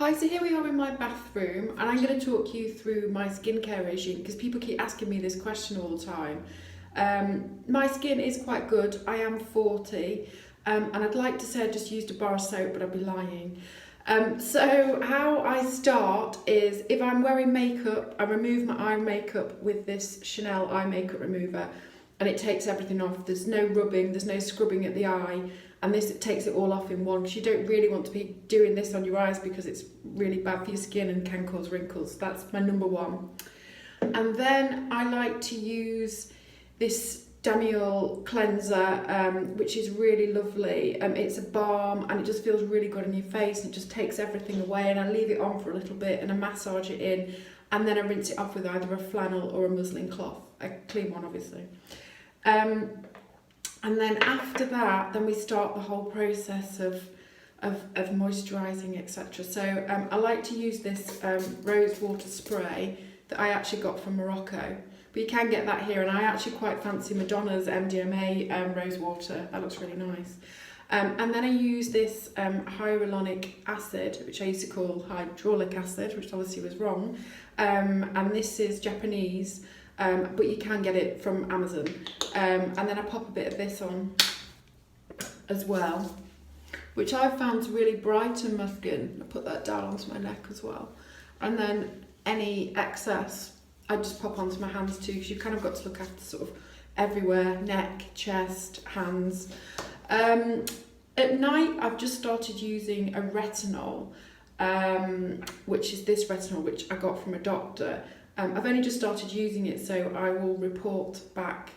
Hi, so here we are in my bathroom and I'm going to talk you through my skincare regime because people keep asking me this question all the time. My skin is quite good. I am 40 and I'd like to say I just used a bar of soap, but I'd be lying. So how I start is if I'm wearing makeup, I remove my eye makeup with this Chanel eye makeup remover and it takes everything off. There's no rubbing, there's no scrubbing at the eye. And this takes it all off in one because you don't really want to be doing this on your eyes because it's really bad for your skin and can cause wrinkles. That's my number one. And then I like to use this Daniel cleanser, which is really lovely. It's a balm and it just feels really good on your face and it just takes everything away. And I leave it on for a little bit and I massage it in and then I rinse it off with either a flannel or a muslin cloth, a clean one obviously. And then after that, then we start the whole process of moisturising, etc. So I like to use this rose water spray that I actually got from Morocco. But you can get that here, and I actually quite fancy Madonna's MDMA rose water. That looks really nice. And then I use this hyaluronic acid, which I used to call hydraulic acid, which obviously was wrong. And this is Japanese. But you can get it from Amazon. And then I pop a bit of this on as well, which I found to really brighten my skin. I put that down onto my neck as well. And then any excess, I just pop onto my hands too, because you've kind of got to look after sort of everywhere, neck, chest, hands. At night, I've just started using a retinol, which is this retinol, which I got from a doctor. I've only just started using it, so I will report back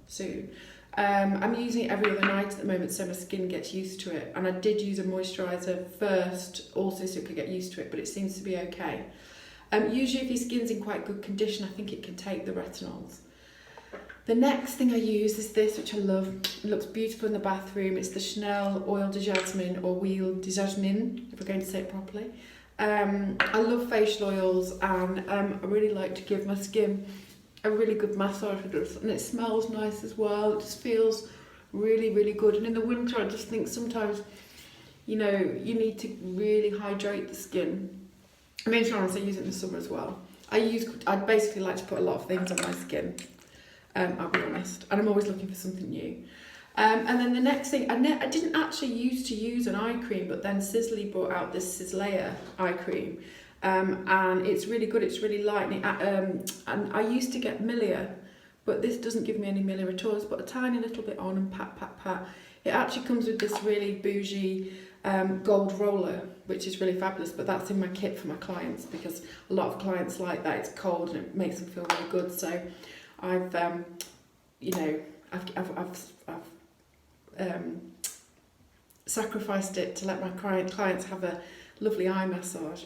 soon. I'm using it every other night at the moment, so my skin gets used to it. And I did use a moisturiser first, also so it could get used to it, but it seems to be okay. Usually if your skin's in quite good condition, I think it can take the retinols. The next thing I use is this, which I love. It looks beautiful in the bathroom. It's the Chanel Oil de Jasmine, or Huile de Jasmine, if we're going to say it properly. I love facial oils and I really like to give my skin a really good massage with it, and it smells nice as well. It just feels really, really good. And in the winter, I just think sometimes, you know, you need to really hydrate the skin. I mean, sometimes I use it in the summer as well. I basically like to put a lot of things on my skin, I'll be honest, and I'm always looking for something new. And then the next thing, I didn't actually used to use an eye cream, but then Sisley brought out this Sislea eye cream, and it's really good. It's really light, and I used to get milia, but this doesn't give me any milia at all. Just put a tiny little bit on and pat, pat, pat. It actually comes with this really bougie gold roller, which is really fabulous, but that's in my kit for my clients because a lot of clients like that. It's cold and it makes them feel really good. So I've, I've sacrificed it to let my clients have a lovely eye massage.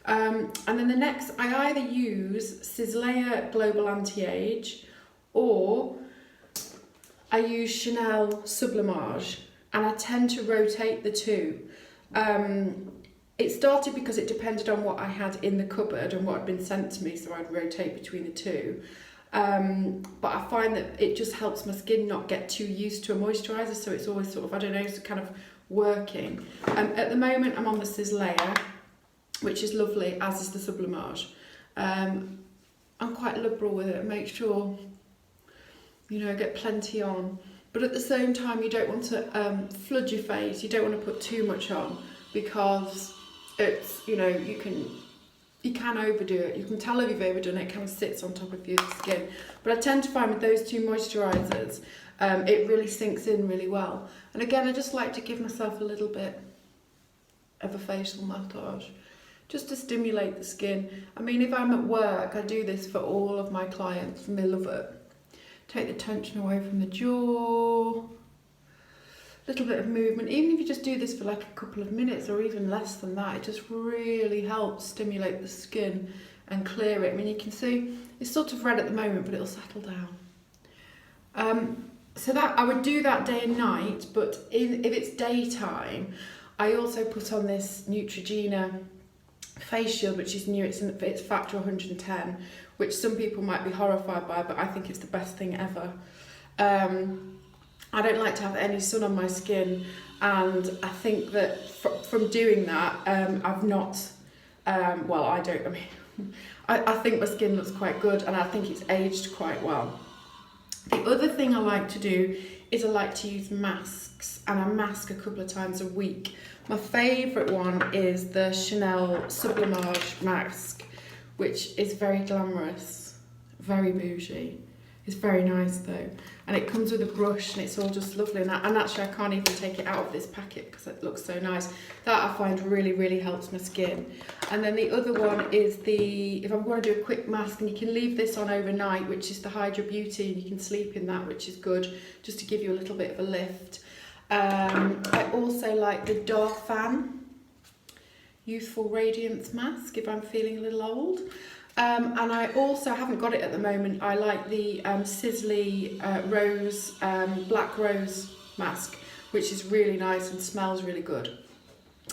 And then the next, I either use Sislea Global Anti-Age or I use Chanel Sublimage, and I tend to rotate the two. It started because it depended on what I had in the cupboard and what had been sent to me, so I'd rotate between the two. But I find that it just helps my skin not get too used to a moisturiser, so it's always sort of, I don't know, it's kind of working. At the moment I'm on the Sislea, which is lovely, as is the Sublimage. I'm quite liberal with it, I make sure, you know, I get plenty on. But at the same time, you don't want to flood your face, you don't want to put too much on because it's, you know, you can overdo it. You can tell if you've overdone it, it kind of sits on top of your skin. But I tend to find with those two moisturisers, it really sinks in really well. And again, I just like to give myself a little bit of a facial massage, just to stimulate the skin. I mean, if I'm at work, I do this for all of my clients and they love it. Take the tension away from the jaw, little bit of movement. Even if you just do this for like a couple of minutes or even less than that, it just really helps stimulate the skin and clear it. I mean, you can see it's sort of red at the moment, but it'll settle down. So that I would do that day and night, but if it's daytime, I also put on this Neutrogena face shield, which is new. It's factor 110, which some people might be horrified by, but I think it's the best thing ever. I don't like to have any sun on my skin, and I think that from doing that, I've not Well, I don't, I mean, I think my skin looks quite good, and I think it's aged quite well. The other thing I like to do is I like to use masks, and I mask a couple of times a week. My favourite one is the Chanel Sublimage mask, which is very glamorous, very bougie. It's very nice though, and it comes with a brush, and it's all just lovely, and actually I can't even take it out of this packet because it looks so nice. That I find really helps my skin. And then the other one is if I'm going to do a quick mask, and you can leave this on overnight, which is the Hydra Beauty, and you can sleep in that, which is good, just to give you a little bit of a lift. I also like the Darphan Youthful Radiance mask if I'm feeling a little old. And I also haven't got it at the moment. I like the Sisley Rose Black Rose mask, which is really nice and smells really good.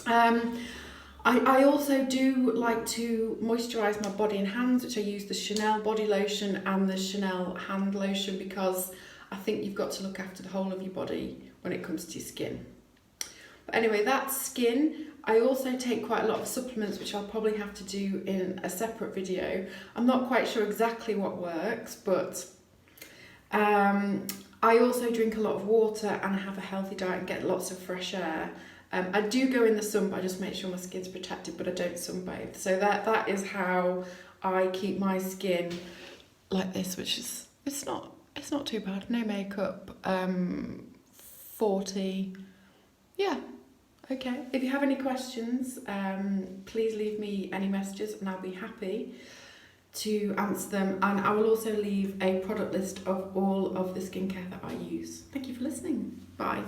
I also do like to moisturise my body and hands, which I use the Chanel body lotion and the Chanel hand lotion, because I think you've got to look after the whole of your body when it comes to your skin. But anyway, that's skin. I also take quite a lot of supplements, which I'll probably have to do in a separate video. I'm not quite sure exactly what works, but I also drink a lot of water, and I have a healthy diet and get lots of fresh air. I do go in the sun, but I just make sure my skin's protected, but I don't sunbathe. So that is how I keep my skin like this, which is, it's not too bad. No makeup, 40, yeah. Okay, if you have any questions, please leave me any messages, and I'll be happy to answer them. And I will also leave a product list of all of the skincare that I use. Thank you for listening. Bye.